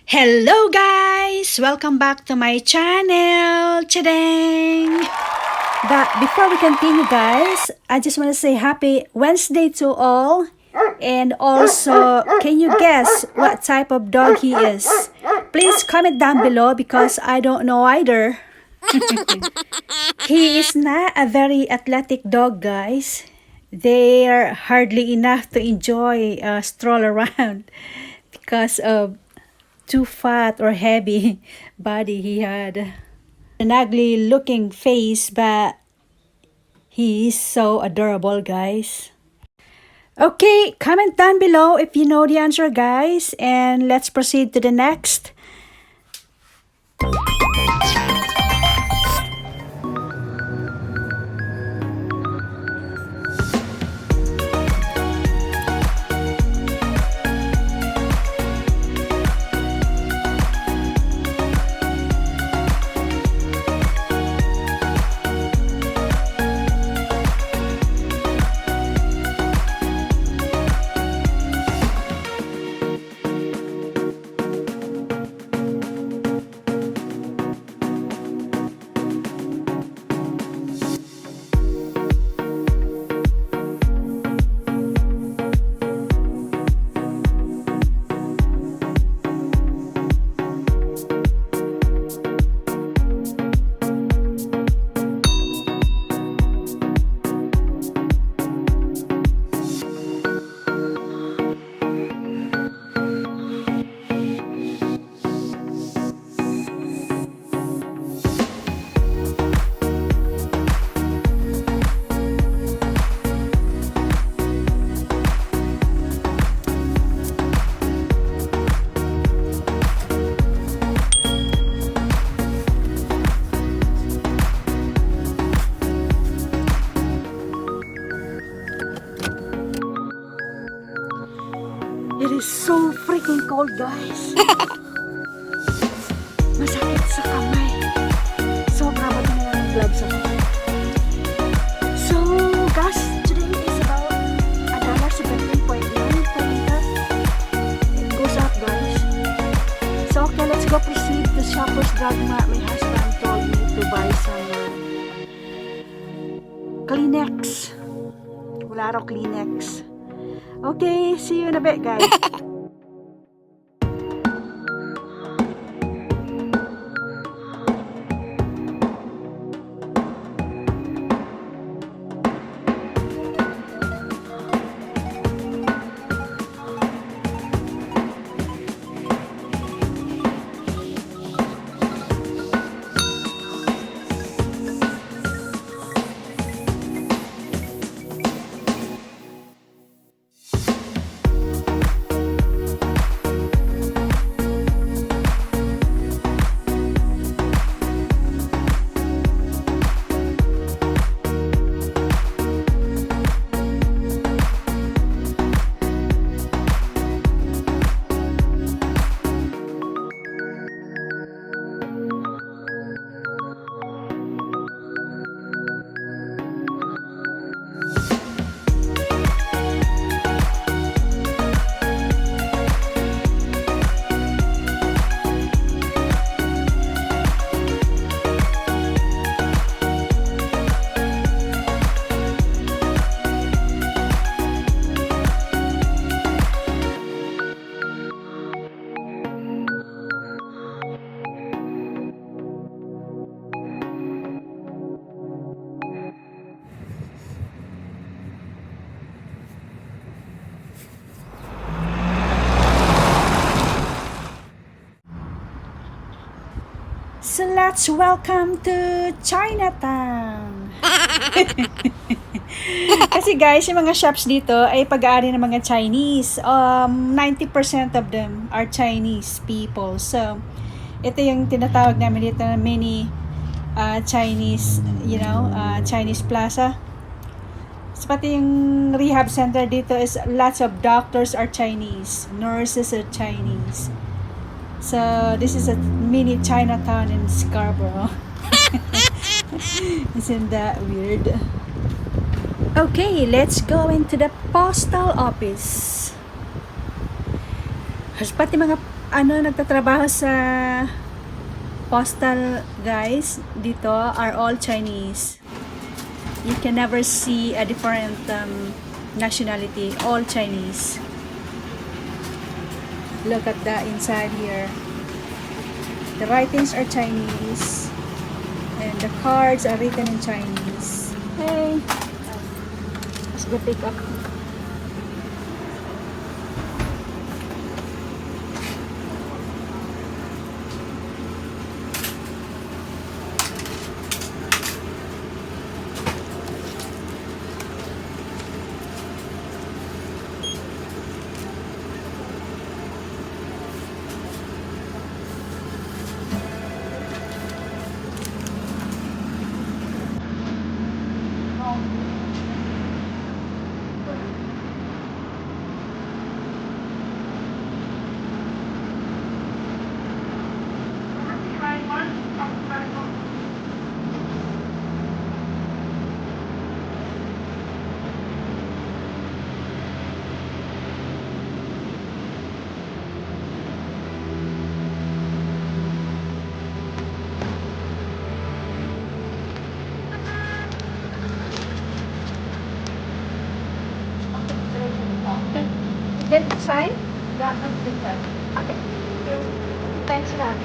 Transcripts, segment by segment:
Hello guys! Welcome back to my channel! Chadeng! But before we continue guys, I just want to say happy Wednesday to all. And also, can you guess what type of dog he is? Please comment down below because I don't know either. He is not a very athletic dog guys. They are hardly enough to enjoy stroll around because of too fat or heavy body he had. An ugly looking face, but he is so adorable guys. Okay, comment down below if you know the answer guys, and let's proceed to the next. It is so freaking cold guys. Masakit sa kamay. Sobra ba ito ng gloves ako? So guys, today is about $17.9 per liter. It goes up guys. So okay, let's go proceed to Shoppers Drug Mart. My husband told me to buy some Kleenex. Wala raw Kleenex. Okay, see you in a bit guys. So let's welcome to Chinatown. Kasi guys, yung mga shops dito ay pag-aari ng mga Chinese. 90% of them are Chinese people. So ito yung tinatawag namin dito na mini Chinese, Chinese plaza. So pati yung rehab center dito is lots of doctors are Chinese, nurses are Chinese. So this is a mini Chinatown in Scarborough. Isn't that weird? Okay, let's go into the postal office. Pati mga nagtatrabaho sa postal guys dito are all Chinese. You can never see a different nationality. All Chinese. Look at the inside here. The writings are Chinese. And the cards are written in Chinese. Hey! Let's go pick up. Then sign? Yeah, that's the sign. Okay. Thanks, ma'am.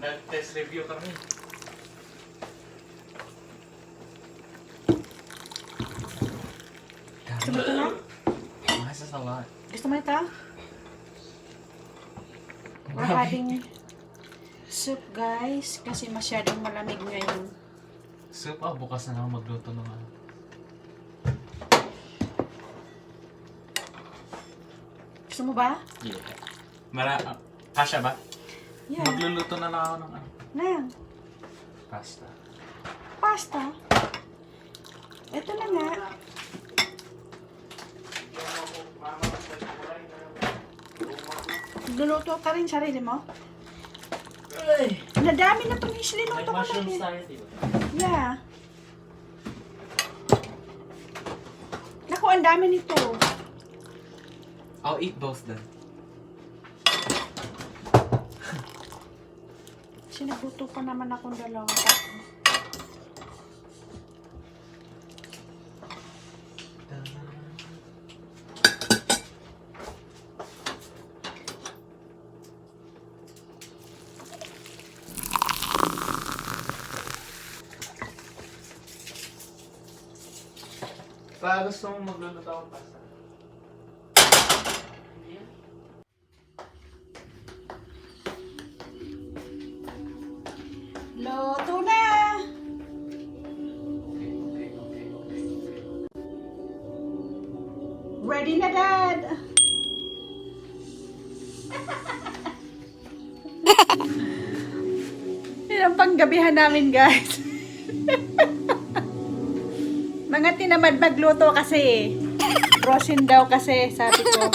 Nag-test review kami. Gusto mo ito na? Masas a lot. Gusto mo ito? We're having soup guys kasi masyadong malamig ngayon. Soup, bukas na lang magluto ng ano. Gusto mo ba? Yeah. Kasha ba? Yeah. Magluluto na lang ako ng ano. Na. Pasta. Pasta. Ito na nga. Luluto ka rin sarili mo? Ay! Nadami na itong May islinuto ko mushrooms na. tayo, diba? Yeah. Naku, ang dami nito. I'll eat both then. Sinabuto pa naman akong dalawa. Pa, gusto mong magluluto ako pasta? Luto na! Ready na, Dad! Yan ang panggabihan namin, guys. Mga tinamad magluto kasi. Frozen daw kasi, sabi ko.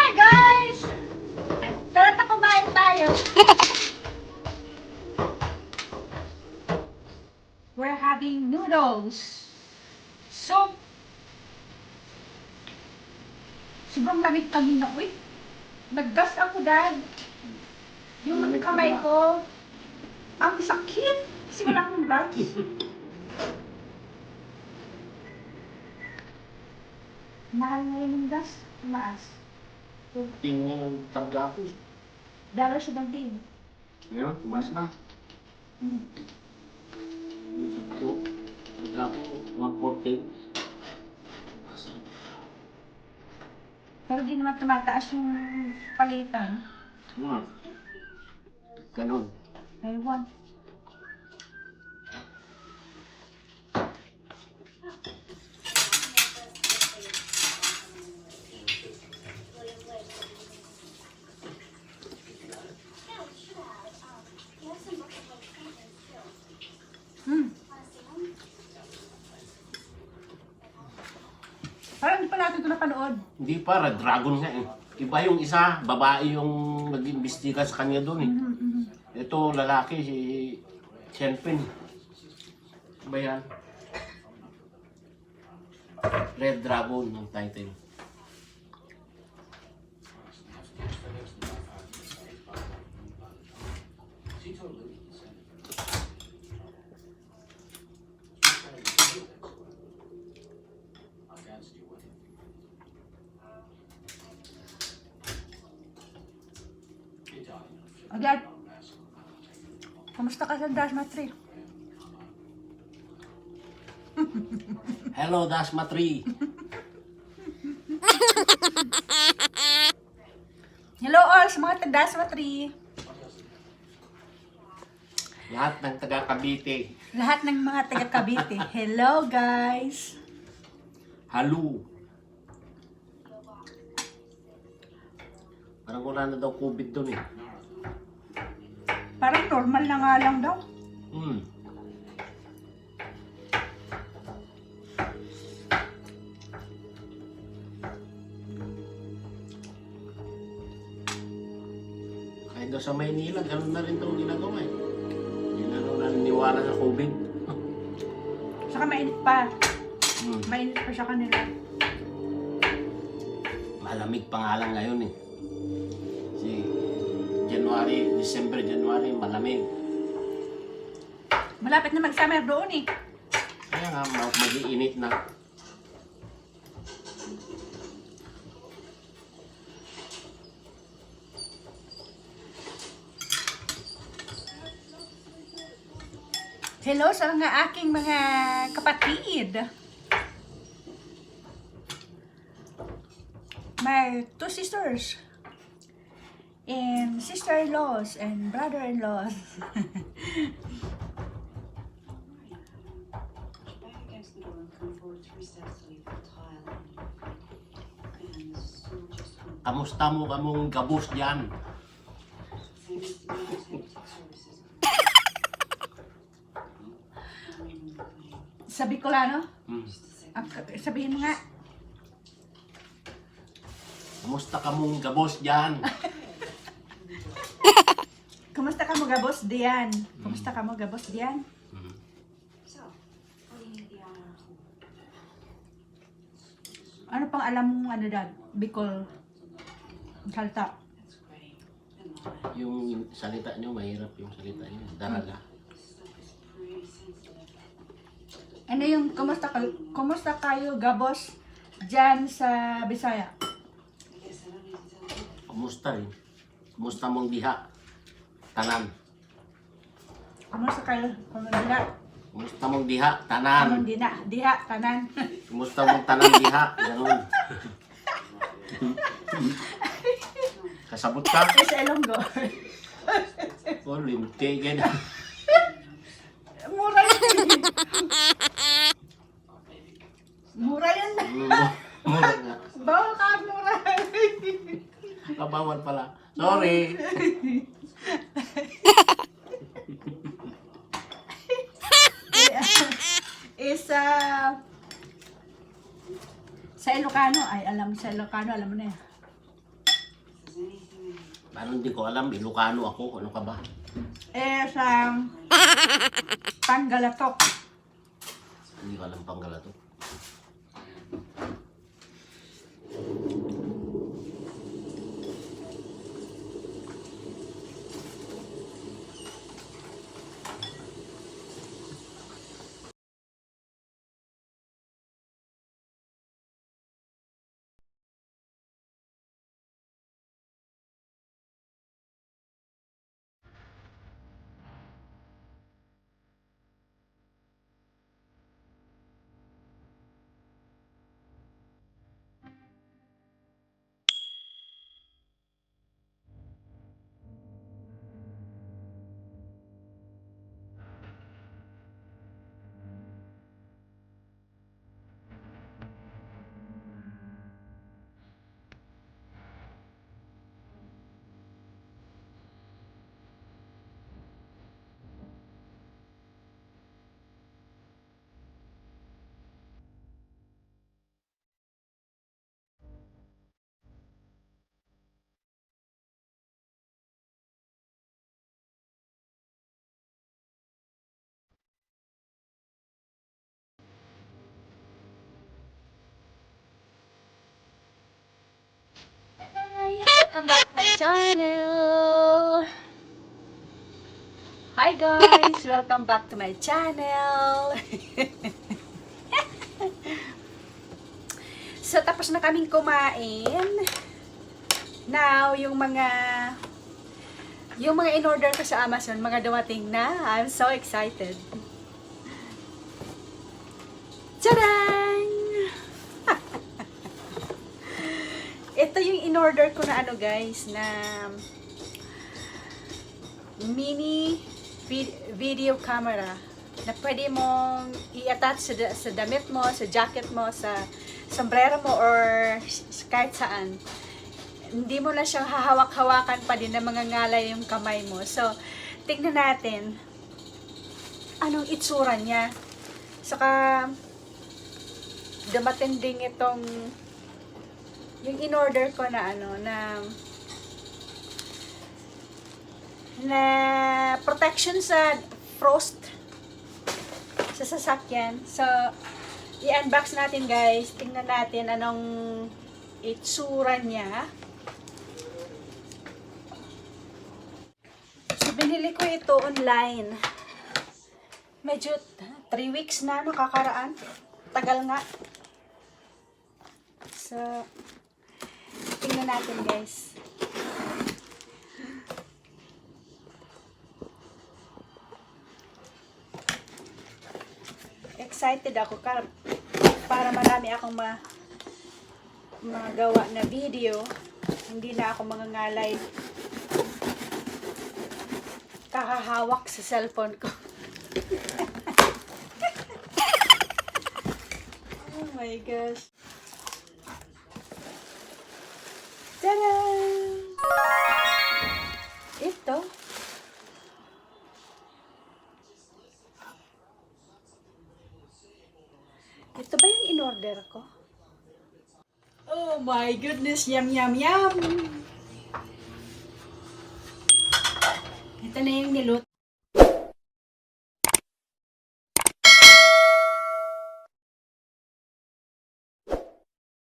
Hi, guys! Tara na kumain tayo. We're having noodles. Soup. Sobrang lamig kanina. Uy, naggas ako, Dad. Yung kamay ko, ang sakit. Kasi wala akong gloves. Mahal na yung gas. Tumaas. Tingnan ng tangga ko. Dala siya ng din. Ngayon, tumas na. Ito, tangga ko, 140. Pero di naman tumataas yung palitan. Ganon. Ewan. Parang hindi pa natin ito napanood. Hindi para, dragon nga eh. Iba yung isa, babae yung nag-imbestiga sa kanya doon eh. Ito, lalaki, si Shenpin. Iba yan. Red Dragon ang title. O, Dad. Kamusta ka sa Dasma 3? Hello, Dasma 3. Hello all sa mga taga-Dasma 3. Lahat ng taga Cavite. Lahat ng mga taga Cavite. Hello, guys. Halo. Parang wala na daw COVID doon eh. Parang normal na nga lang daw. Kahit daw sa Maynila, ganun na rin daw ginagawa eh. Hindi na raw naniniwala sa COVID. Saka mainit pa. Mainit pa siya kanila. Malamig pa nga lang ngayon eh. Si January, December, January, malamig. Malapit na mag-summer doon eh. Kaya nga, mag-iinit na. Hello sa mga aking mga kapatid. My 2 sisters. And sister-in-laws and brother-in-laws. Back against the door and come forward 3 steps to leave the tile. And so just hung. Kamusta mo kamong gabos dyan? Thanks to the services. Sabi ko lang, no? Just a second. Sabihin mo nga. Kamusta kamong gabos dyan? Kumusta ka mo, Gabos Dian? Kumusta ka mo, Gabos Dian? So, Ano pang alam mo, ano dad? Bicol. Salta. That's great. And all that Yung salita nyo, mahirap yung salita nyo. Daraga. stuff is pretty sensitive. Ano yung, kumusta kayo, Gabos? Diyan sa Bisaya. I guess I don't need to tell you. Kumusta rin? Kumusta mong diha? Tanan. Kumusta kayo? Kumusta? Kumusta mong diha? Anong Tanan. diha, tanan. Kumusta mong tanan diha? Ganun. Kasabot ka? Sa Ilonggo. O, linti. Ganun. Mura yun. Mura yun. Mura nga. Bawal ka, mura. Kabawal pala. Sorry. Isa sa Ilocano, ay alam sa Ilocano, alam mo na yan. If there's anything I need, Paano hindi ko alam? Ilocano ako. Ano ka ba? Sa Panggalatok. Hindi ko alam Panggala to. Welcome back to my channel. Hi guys, welcome back to my channel. So, tapos na kaming kumain. Now, yung mga in-order ko sa Amazon, mga dumating na. I'm so excited. Tadang! Ito yung in-order ko na ano guys, na mini video camera na pwede mong i-attach sa damit mo, sa jacket mo, sa sombrero mo, or kahit saan. Hindi mo na siyang hahawak-hawakan pa din na mangangalay yung kamay mo. So, tignan natin anong itsura niya. Saka, dumating din itong yung in-order ko na ano, na protection sa frost sa sasakyan. So, i-unbox natin guys. Tingnan natin anong itsura niya. So, binili ko ito online. Medyo 3 weeks na nakakaraan. Tagal nga. So, tingnan natin guys. Excited ako para marami akong magawa na video. Hindi na ako mangangalay. Kakahawak sa cellphone ko. Oh my gosh. Tada! Ito. Ito ba yung in-order ko? Oh my goodness! Yum, yum, yum! Ito na yung niluto.